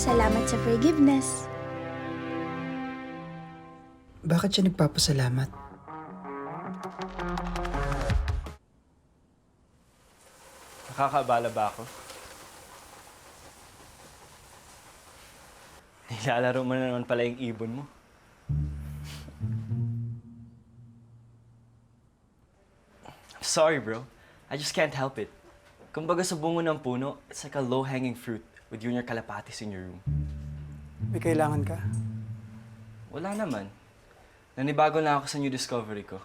Salamat sa forgiveness. Bakit siya nagpapasalamat? Nakakaabala ba ako? Nilalaro mo na naman pala yung ibon mo. Sorry, bro. I just can't help it. Kumbaga sa bungo ng puno, it's like a low-hanging fruit with you and your kalapatis in your room. May kailangan ka? Wala naman. Nanibago na ako sa new discovery ko.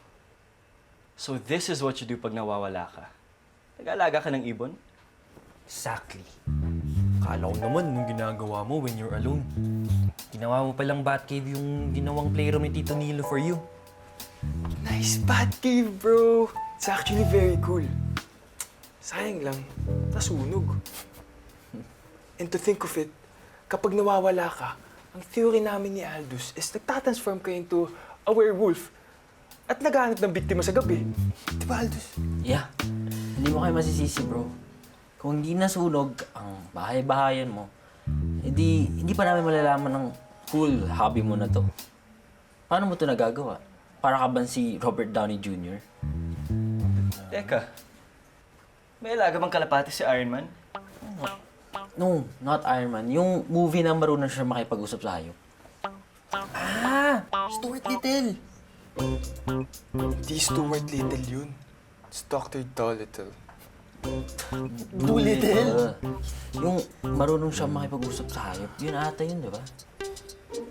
So this is what you do pag nawawala ka. Nag-aalaga ka ng ibon? Exactly. Akala ko naman nung ginagawa mo when you're alone. Ginawa mo palang Batcave yung ginawang playroom ni Tito Nilo for you. Nice Batcave, bro! It's actually very cool. Sayang lang, nasunog. And to think of it, kapag nawawala ka, ang theory namin ni Aldous is nagtatransform ka into a werewolf at naghahanap ng biktima sa gabi. Di ba, Aldous? Yeah. Hindi mo kayo masisisi, bro. Kung hindi nasunog ang bahay-bahayan mo, hindi pa namin malalaman ng cool hobby mo na to. Paano mo to nagagawa? Para ka ba si Robert Downey Jr.? Teka, may alaga bang kalapatis si Iron Man? No, not Iron Man. Yung movie na marunong siya makipag-usap sa hayop. Stuart Little! Hindi Stuart Little yun. It's Dr. Dolittle. Doolittle? Yung marunong siya makipag-usap sa hayop. Yun ata yun, di ba?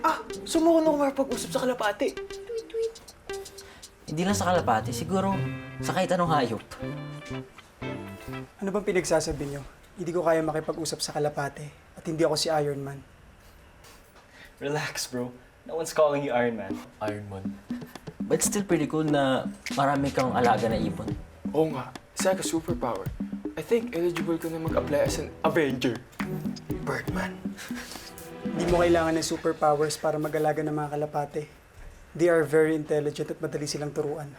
Ah! Sumuko na pag-usap sa kalapati. Hindi lang sa kalapati, siguro sa kahit anong hayop. Ano bang pinagsasabi niyo? Hindi ko kaya makipag-usap sa kalapate at hindi ako si Iron Man. Relax, bro. No one's calling you Iron Man. Iron Man. But still pretty cool na marami kang alaga na ibon. Oo nga, it's like a superpower. I think eligible ka na mag-apply as an Avenger. Birdman. Hindi mo kailangan ng superpowers para mag-alaga ng mga kalapate. They are very intelligent at madali silang turuan.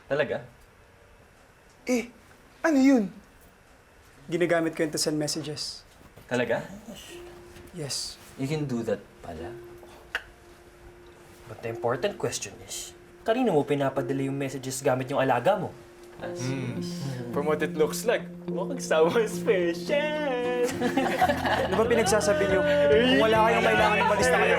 Talaga? Eh, ano yun? Ginagamit ko yun to send messages. Talaga? Yes. You can do that pala. But the important question is, kanino mo pinapadala yung messages gamit yung alaga mo? From what it looks like, mukhang someone special. Ano bang pinagsasabi niyo? Kung wala kayong kailangan, umalis na kayo.